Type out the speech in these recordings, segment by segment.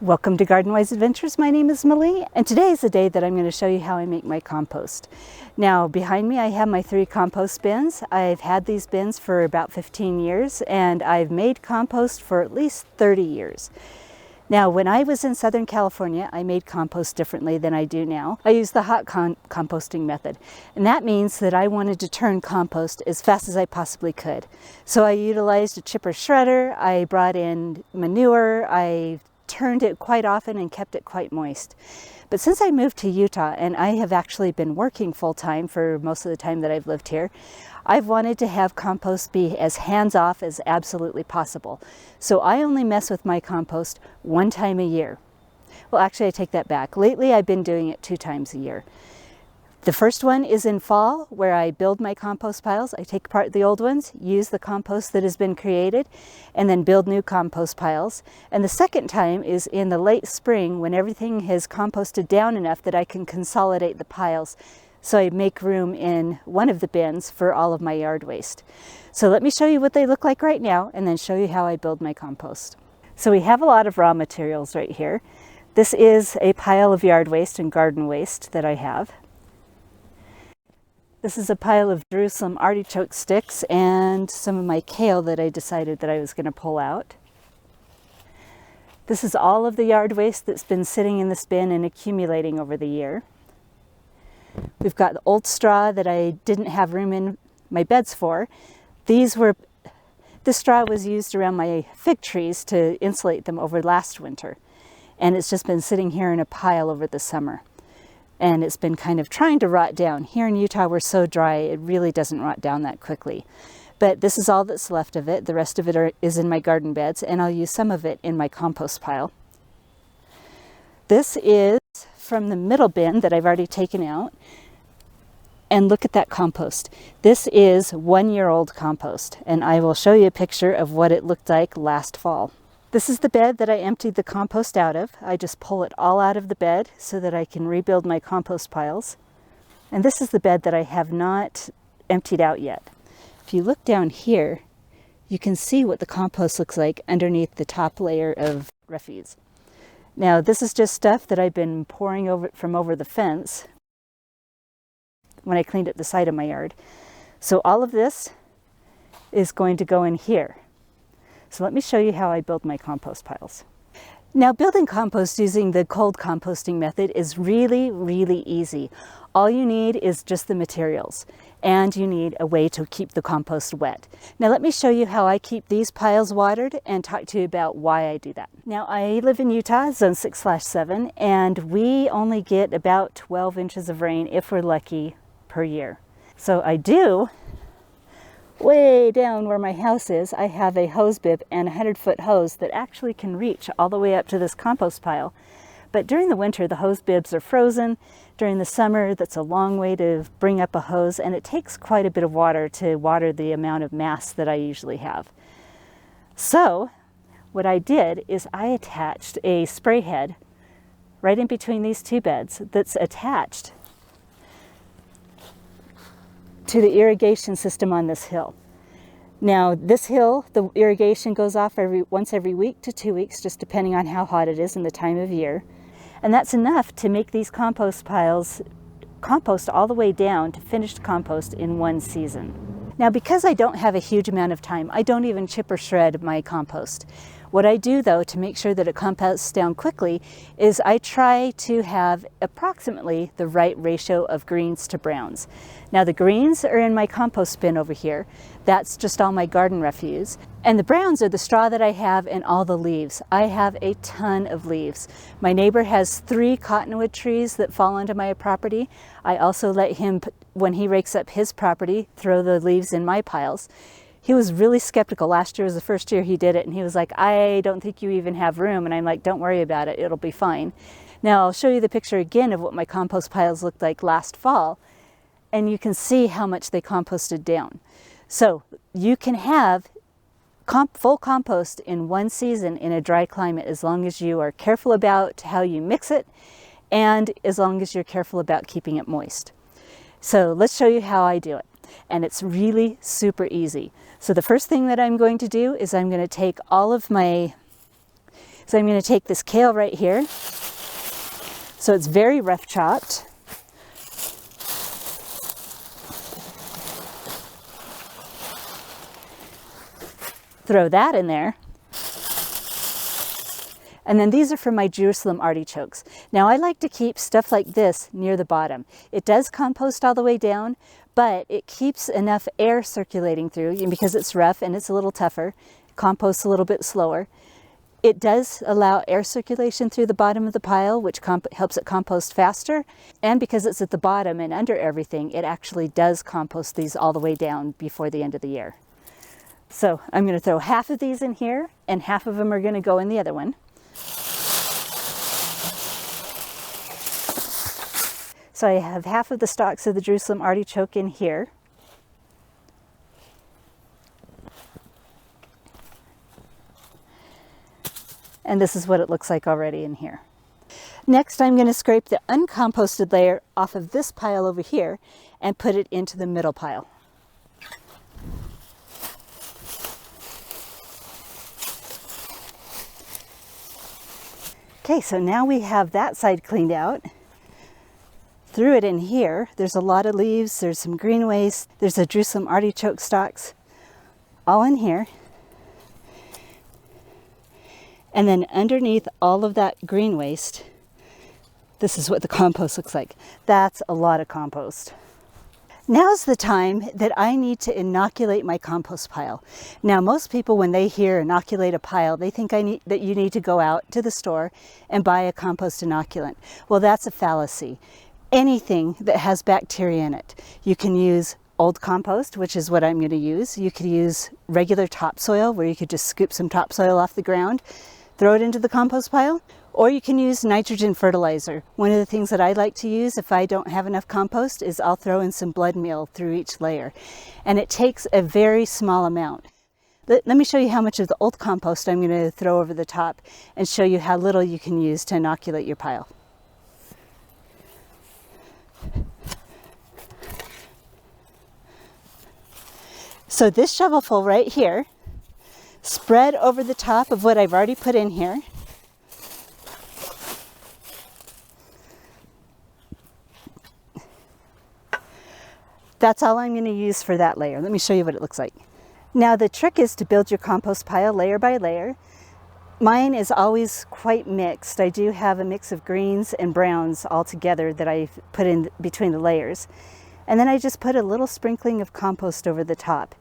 Welcome to Garden Wise Adventures. My name is Millie, and today is the day that I'm going to show you how I make my compost. Now, behind me I have my 3 compost bins. I've had these bins for about 15 years, and I've made compost for at least 30 years. Now, when I was in Southern California, I made compost differently than I do now. I used the hot composting method, and that means that I wanted to turn compost as fast as I possibly could. So I utilized a chipper shredder, I brought in manure, I turned it quite often and kept it quite moist. But since I moved to Utah, and I have actually been working full-time for most of the time that I've lived here, I've wanted to have compost be as hands-off as absolutely possible. So I only mess with my compost 1 time a year. Well, actually I take that back. Lately I've been doing it 2 times a year. The first one is in fall, where I build my compost piles. I take apart the old ones, use the compost that has been created, and then build new compost piles. And the second time is in the late spring, when everything has composted down enough that I can consolidate the piles. So I make room in one of the bins for all of my yard waste. So let me show you what they look like right now, and then show you how I build my compost. So we have a lot of raw materials right here. This is a pile of yard waste and garden waste that I have. This is a pile of Jerusalem artichoke sticks and some of my kale that I decided that I was going to pull out. This is all of the yard waste that's been sitting in this bin and accumulating over the year. We've got the old straw that I didn't have room in my beds for. This straw was used around my fig trees to insulate them over last winter. And it's just been sitting here in a pile over the summer. And it's been kind of trying to rot down. Here in Utah, we're so dry, it really doesn't rot down that quickly. But this is all that's left of it. The rest of it is in my garden beds, and I'll use some of it in my compost pile. This is from the middle bin that I've already taken out. And look at that compost. This is 1-year-old compost, and I will show you a picture of what it looked like last fall. This is the bed that I emptied the compost out of. I just pull it all out of the bed so that I can rebuild my compost piles. And this is the bed that I have not emptied out yet. If you look down here, you can see what the compost looks like underneath the top layer of refuse. Now, this is just stuff that I've been pouring over from over the fence when I cleaned up the side of my yard. So all of this is going to go in here. So let me show you how I build my compost piles. Now, building compost using the cold composting method is really, really easy. All you need is just the materials, and you need a way to keep the compost wet. Now let me show you how I keep these piles watered and talk to you about why I do that. Now, I live in Utah, zone 6/7, and we only get about 12 inches of rain, if we're lucky, per year. So I do, way down where my house is, I have a hose bib and a 100-foot hose that actually can reach all the way up to this compost pile. But during the winter, the hose bibs are frozen. During the summer, that's a long way to bring up a hose, and it takes quite a bit of water to water the amount of mass that I usually have. So what I did is I attached a spray head right in between these 2 beds that's attached to the irrigation system on this hill. Now, this hill, the irrigation goes off once every week to 2 weeks, just depending on how hot it is and the time of year. And that's enough to make these compost piles compost all the way down to finished compost in 1 season. Now, because I don't have a huge amount of time, I don't even chip or shred my compost. What I do, though, to make sure that it composts down quickly is I try to have approximately the right ratio of greens to browns. Now, the greens are in my compost bin over here. That's just all my garden refuse. And the browns are the straw that I have and all the leaves. I have a ton of leaves. My neighbor has 3 cottonwood trees that fall onto my property. I also let him, when he rakes up his property, throw the leaves in my piles. He was really skeptical. Last year was the first year he did it, and he was like, I don't think you even have room. And I'm like, don't worry about it, it'll be fine. Now I'll show you the picture again of what my compost piles looked like last fall, and you can see how much they composted down. So you can have full compost in 1 season in a dry climate, as long as you are careful about how you mix it, and as long as you're careful about keeping it moist. So let's show you how I do it. And it's really super easy. So the first thing that I'm going to do is I'm going to take all of my So I'm going to take this kale right here. So it's very rough chopped. Throw that in there. And then these are for my Jerusalem artichokes. Now I like to keep stuff like this near the bottom. It does compost all the way down, but it keeps enough air circulating through, and because it's rough and it's a little tougher, it composts a little bit slower. It does allow air circulation through the bottom of the pile, which helps it compost faster. And because it's at the bottom and under everything, it actually does compost these all the way down before the end of the year. So I'm going to throw half of these in here, and half of them are going to go in the other one. So I have half of the stalks of the Jerusalem artichoke in here. And this is what it looks like already in here. Next, I'm going to scrape the uncomposted layer off of this pile over here and put it into the middle pile. Okay, so now we have that side cleaned out. Threw it in here. There's a lot of leaves, there's some green waste, there's a Jerusalem artichoke stalks, all in here. And then underneath all of that green waste, this is what the compost looks like. That's a lot of compost. Now's the time that I need to inoculate my compost pile. Now, most people, when they hear inoculate a pile, they think that you need to go out to the store and buy a compost inoculant. Well, that's a fallacy. Anything that has bacteria in it. You can use old compost, which is what I'm going to use. You could use regular topsoil, where you could just scoop some topsoil off the ground, throw it into the compost pile. Or you can use nitrogen fertilizer. One of the things that I like to use if I don't have enough compost is I'll throw in some blood meal through each layer. And it takes a very small amount. Let me show you how much of the old compost I'm going to throw over the top and show you how little you can use to inoculate your pile. So this shovelful right here, spread over the top of what I've already put in here. That's all I'm going to use for that layer. Let me show you what it looks like. Now the trick is to build your compost pile layer by layer. Mine is always quite mixed. I do have a mix of greens and browns all together that I put in between the layers. And then I just put a little sprinkling of compost over the top.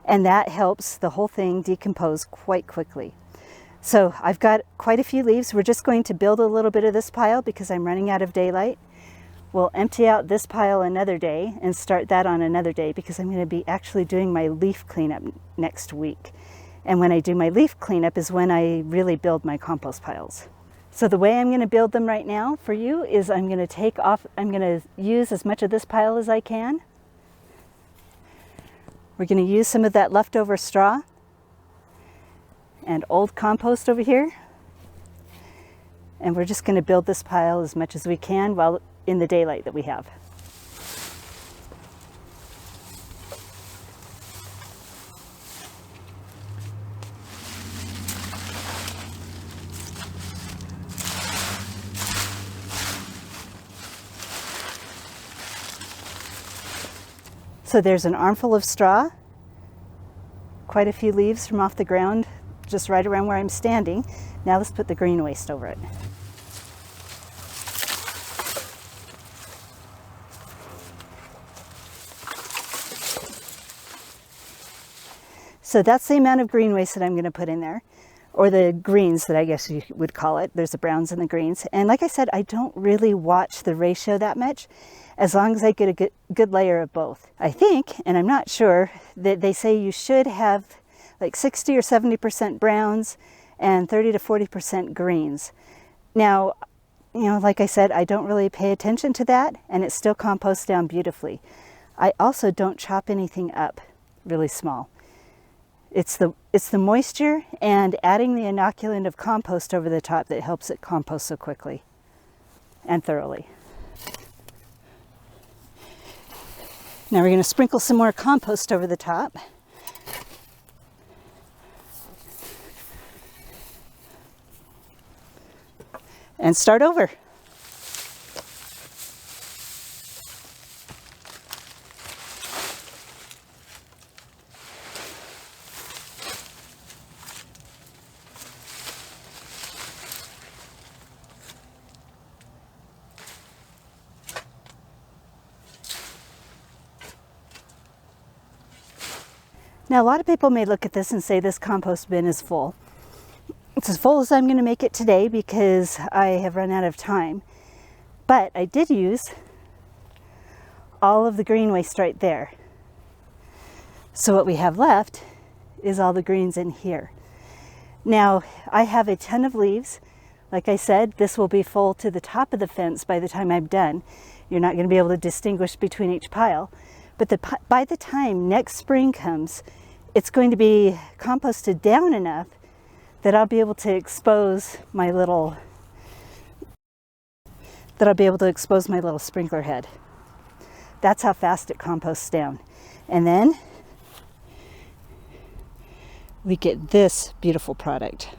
And that helps the whole thing decompose quite quickly. So I've got quite a few leaves. We're just going to build a little bit of this pile because I'm running out of daylight. We'll empty out this pile another day and start that on another day because I'm going to be actually doing my leaf cleanup next week. And when I do my leaf cleanup is when I really build my compost piles. So the way I'm going to build them right now for you is I'm going to use as much of this pile as I can. We're going to use some of that leftover straw and old compost over here. And we're just going to build this pile as much as we can while in the daylight that we have. So there's an armful of straw, quite a few leaves from off the ground, just right around where I'm standing. Now let's put the green waste over it. So that's the amount of green waste that I'm going to put in there, or the greens that I guess you would call it. There's the browns and the greens. And like I said, I don't really watch the ratio that much, as long as I get a good layer of both. I think, and I'm not sure, that they say you should have like 60 or 70% browns and 30 to 40% greens. Now, you know, like I said, I don't really pay attention to that, and it still composts down beautifully. I also don't chop anything up really small. It's the moisture and adding the inoculant of compost over the top that helps it compost so quickly and thoroughly. Now we're going to sprinkle some more compost over the top. and start over. Now, a lot of people may look at this and say this compost bin is full. It's as full as I'm going to make it today because I have run out of time. But I did use all of the green waste right there. So what we have left is all the greens in here. Now, I have a ton of leaves. Like I said, this will be full to the top of the fence by the time I'm done. You're not going to be able to distinguish between each pile. But by the time next spring comes, it's going to be composted down enough that I'll be able to expose my little sprinkler head. That's how fast it composts down. And then we get this beautiful product.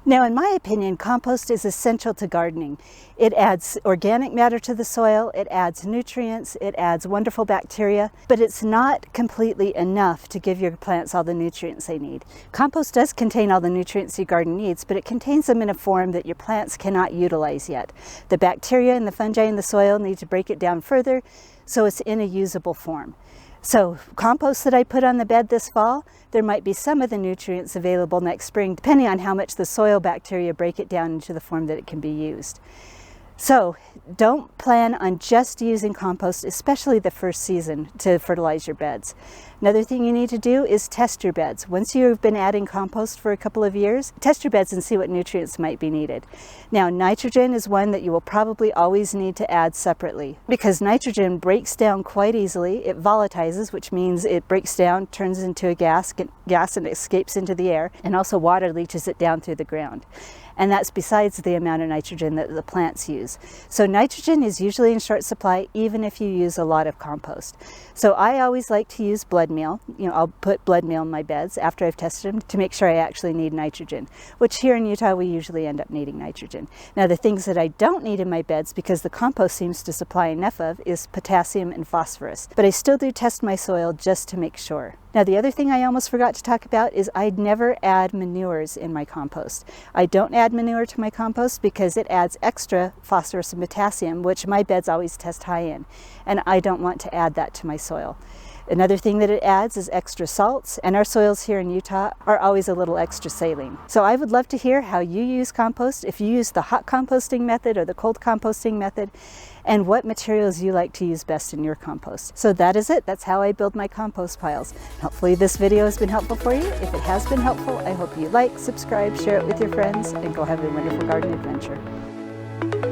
Now, in my opinion, compost is essential to gardening. It adds organic matter to the soil, it adds nutrients, it adds wonderful bacteria, but it's not completely enough to give your plants all the nutrients they need. Compost does contain all the nutrients your garden needs, but it contains them in a form that your plants cannot utilize yet. The bacteria and the fungi in the soil need to break it down further, so it's in a usable form. So compost that I put on the bed this fall, there might be some of the nutrients available next spring, depending on how much the soil bacteria break it down into the form that it can be used. So don't plan on just using compost, especially the first season, to fertilize your beds. Another thing you need to do is test your beds. Once you've been adding compost for a couple of years, test your beds and see what nutrients might be needed. Now, nitrogen is one that you will probably always need to add separately because nitrogen breaks down quite easily. It volatilizes, which means it breaks down, turns into a gas and escapes into the air, and also water leaches it down through the ground. And that's besides the amount of nitrogen that the plants use. So nitrogen is usually in short supply even if you use a lot of compost. So I always like to use blood meal. I'll put blood meal in my beds after I've tested them to make sure I actually need nitrogen, which here in Utah we usually end up needing nitrogen. Now, the things that I don't need in my beds, because the compost seems to supply enough of, is potassium and phosphorus. But I still do test my soil just to make sure. Now, the other thing I almost forgot to talk about is I'd never add manures in my compost. I don't add manure to my compost because it adds extra phosphorus and potassium, which my beds always test high in, and I don't want to add that to my soil. Another thing that it adds is extra salts, and our soils here in Utah are always a little extra saline. So I would love to hear how you use compost, if you use the hot composting method or the cold composting method, and what materials you like to use best in your compost. So that is it. That's how I build my compost piles. Hopefully this video has been helpful for you. If it has been helpful, I hope you like, subscribe, share it with your friends, and go have a wonderful garden adventure.